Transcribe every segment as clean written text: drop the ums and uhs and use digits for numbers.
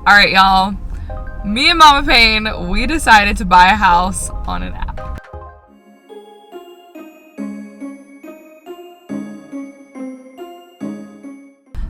All right, y'all. Me and Mama Payne, we decided to buy a house on an app.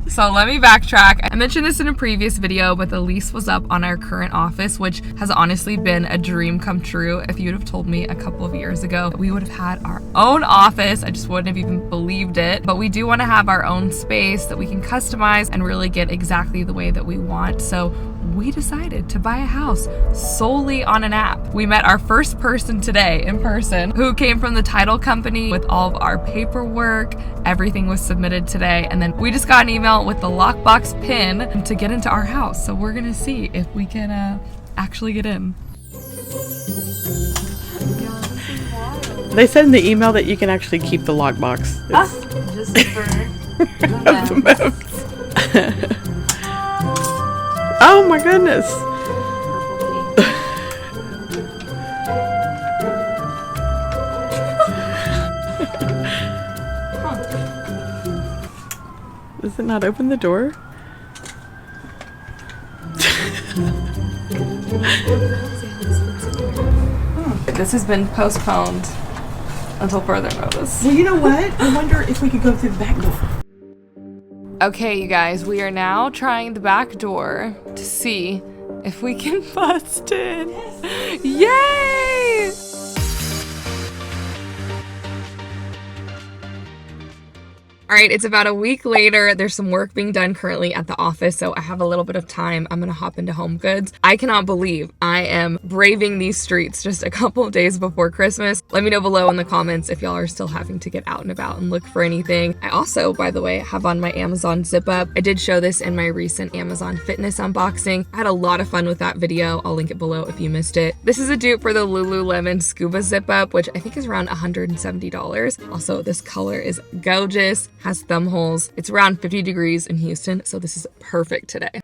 So let me backtrack. I mentioned this in a previous video, but the lease was up on our current office, which has honestly been a dream come true. If you'd have told me a couple of years ago, we would have had our own office. I just wouldn't have even believed it. But we do want to have our own space that we can customize and really get exactly the way that we want. So we decided to buy a house solely on an app. We met our first person today in person who came from the title company with all of our paperwork. Everything was submitted today. And then we just got an email with the lockbox pin to get into our house. So we're gonna see if we can actually get in. They said in the email that you can actually keep the lockbox. Just for the moves. Oh my goodness. Does it not open the door? This has been postponed until further notice. Well, you know what? I wonder if we could go through the back door. Okay, you guys, we are now trying the back door to see if we can bust in. Yay! All right, it's about a week later. There's some work being done currently at the office, so I have a little bit of time. I'm gonna hop into HomeGoods. I cannot believe I am braving these streets just a couple of days before Christmas. Let me know below in the comments if y'all are still having to get out and about and look for anything. I also, by the way, have on my Amazon zip up. I did show this in my recent Amazon fitness unboxing. I had a lot of fun with that video. I'll link it below if you missed it. This is a dupe for the Lululemon Scuba zip up, which I think is around $170. Also, this color is gorgeous. Has thumb holes. It's around 50 degrees in Houston, so this is perfect today.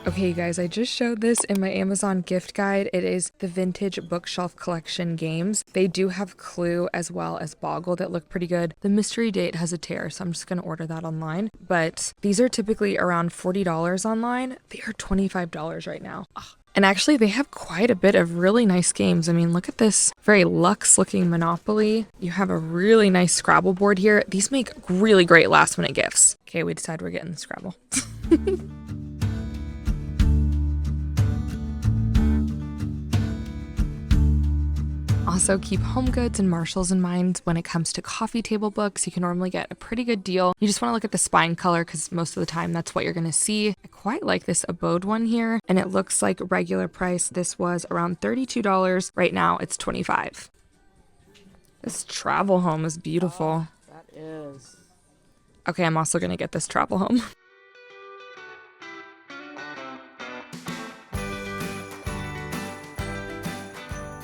Okay, you guys, I just showed this in my Amazon gift guide. It is the Vintage Bookshelf Collection games. They do have Clue as well as Boggle that look pretty good. The mystery date has a tear, so I'm just going to order that online. But these are typically around $40 online. They are $25 right now. Ugh. And actually, they have quite a bit of really nice games. I mean, look at this very luxe looking Monopoly. You have a really nice Scrabble board here. These make really great last minute gifts. Okay, we decide we're getting the Scrabble. Also, keep HomeGoods and Marshalls in mind when it comes to coffee table books. You can normally get a pretty good deal. You just want to look at the spine color because most of the time that's what you're going to see. I quite like this Abode one here, and it looks like regular price. This was around $32. Right now, it's $25. This travel home is beautiful. That is. Okay, I'm also going to get this travel home.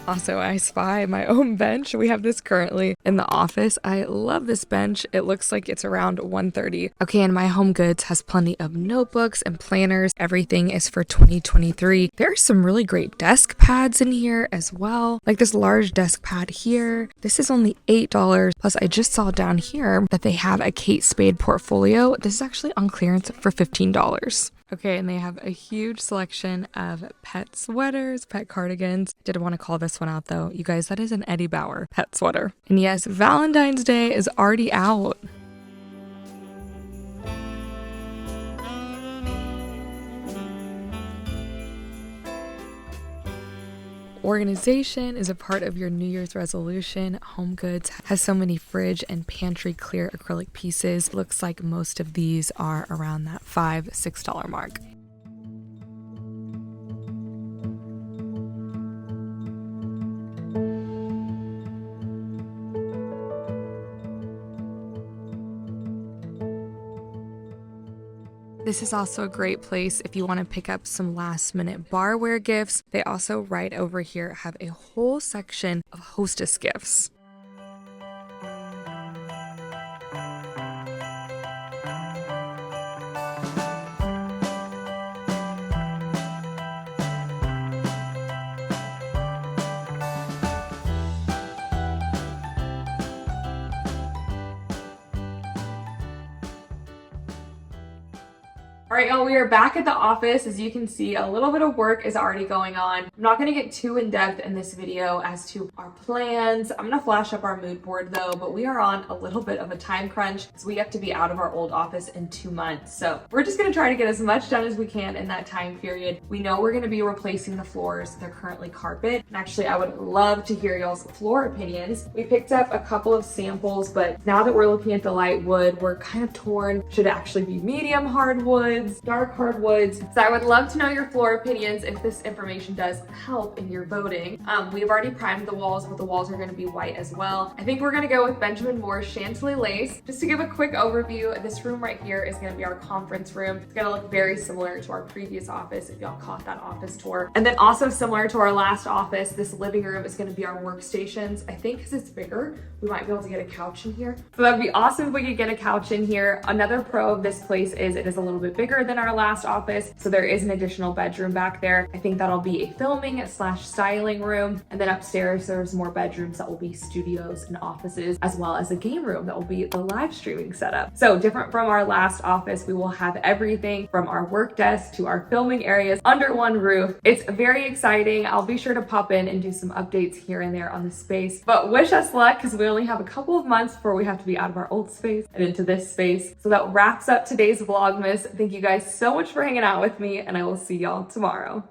Also, I spy my own bench. We have this currently in the office. I love this bench. It looks like it's around $130. Okay, and my HomeGoods has plenty of notebooks and planners. Everything is for 2023. There are some really great desk pads in here as well. Like this large desk pad here. This is only $8. Plus, I just saw down here that they have a Kate Spade portfolio. This is actually on clearance for $15. Okay, and they have a huge selection of pet sweaters, pet cardigans. Didn't want to call this one out though. You guys, that is an Eddie Bauer pet sweater. And yes, Valentine's Day is already out. Organization is a part of your New Year's resolution. HomeGoods has so many fridge and pantry clear acrylic pieces. Looks like most of these are around that $5, $6 mark. This is also a great place if you want to pick up some last minute barware gifts. They also right over here have a whole section of hostess gifts. All right, y'all, we are back at the office. As you can see, a little bit of work is already going on. I'm not gonna get too in-depth in this video as to our plans. I'm gonna flash up our mood board though, but we are on a little bit of a time crunch because we have to be out of our old office in 2 months. So we're just gonna try to get as much done as we can in that time period. We know we're gonna be replacing the floors. They're currently carpet. And actually, I would love to hear y'all's floor opinions. We picked up a couple of samples, but now that we're looking at the light wood, we're kind of torn. Should it actually be medium hardwoods, dark hardwoods? So I would love to know your floor opinions if this information does help in your voting. We've already primed the walls, but the walls are going to be white as well. I think we're going to go with Benjamin Moore's Chantilly lace. Just to give a quick overview, this room right here is going to be our conference room. It's going to look very similar to our previous office if y'all caught that office tour. And then also similar to our last office, this living room is going to be our workstations. I think because it's bigger, we might be able to get a couch in here. So that'd be awesome if we could get a couch in here. Another pro of this place is it is a little bit bigger than our last office, so there is an additional bedroom back there. I think that'll be a filming / styling room, and then upstairs there's more bedrooms that will be studios and offices, as well as a game room that will be the live streaming setup. So different from our last office, we will have everything from our work desk to our filming areas under one roof. It's very exciting. I'll be sure to pop in and do some updates here and there on the space, but wish us luck because we only have a couple of months before we have to be out of our old space and into this space. So that wraps up today's Vlogmas. Thank you guys so much for hanging out with me, and I will see y'all tomorrow.